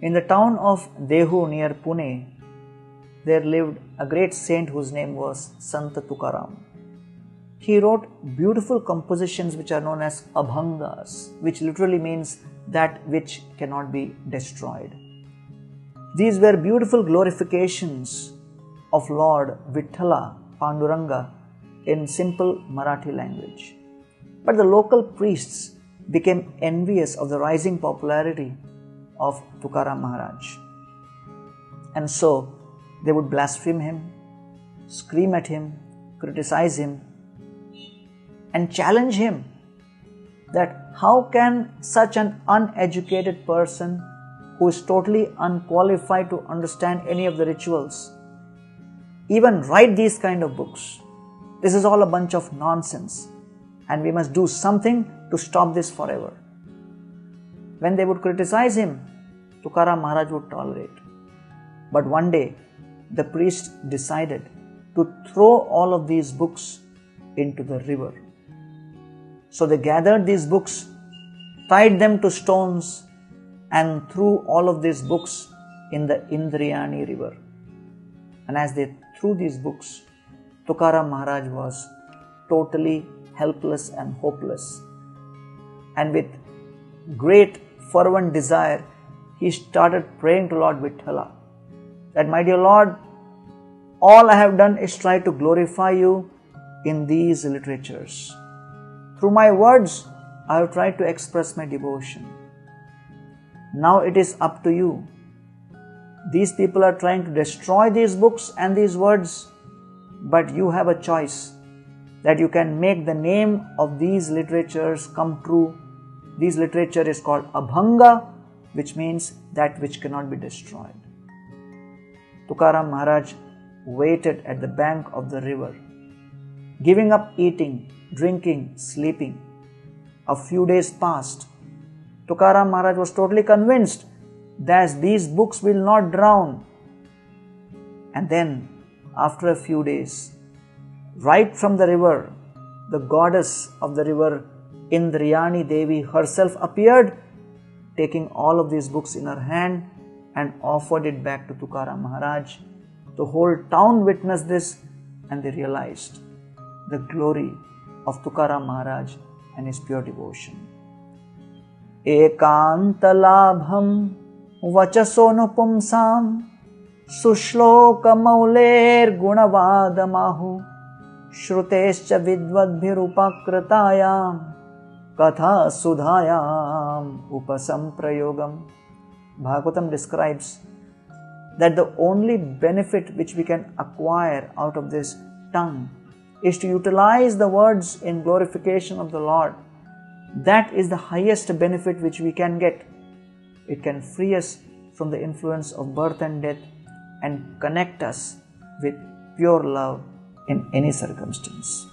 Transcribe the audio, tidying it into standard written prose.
In the town of Dehu near Pune, there lived a great saint whose name was Sant Tukaram. He wrote beautiful compositions which are known as Abhangas, which literally means that which cannot be destroyed. These were beautiful glorifications of Lord Vithala Panduranga in simple Marathi language. But the local priests became envious of the rising popularity of Tukaram Maharaj. And so they would blaspheme him, scream at him, criticize him, and challenge him that how can such an uneducated person who is totally unqualified to understand any of the rituals even write these kind of books. This is all a bunch of nonsense and we must do something to stop this forever. When they would criticize him, Tukaram Maharaj would tolerate. But one day, the priest decided to throw all of these books into the river. So they gathered these books, tied them to stones, and threw all of these books in the Indrayani river. And as they threw these books, Tukaram Maharaj was totally helpless and hopeless. And with great fervent desire, he started praying to Lord Vithala that, my dear Lord, all I have done is try to glorify you in these literatures. Through my words, I have tried to express my devotion. Now it is up to you. These people are trying to destroy these books and these words, but you have a choice that you can make the name of these literatures come true. This literature is called Abhanga, which means that which cannot be destroyed. Tukaram Maharaj waited at the bank of the river, giving up eating, drinking, sleeping. A few days passed. Tukaram Maharaj was totally convinced that these books will not drown. And then, after a few days, right from the river, the goddess of the river, Indrayani Devi herself appeared, taking all of these books in her hand and offered it back to Tukaram Maharaj. The whole town witnessed this and they realized the glory of Tukaram Maharaj and his pure devotion. Ekantalabham vachasonupumsam sushloka mauler gunavadamahu shrutescha vidvadbhirupakratayam katha sudhayam upasamprayogam. Bhagavatam describes that the only benefit which we can acquire out of this tongue is to utilize the words in glorification of the Lord. That is the highest benefit which we can get. It can free us from the influence of birth and death and connect us with pure love in any circumstance.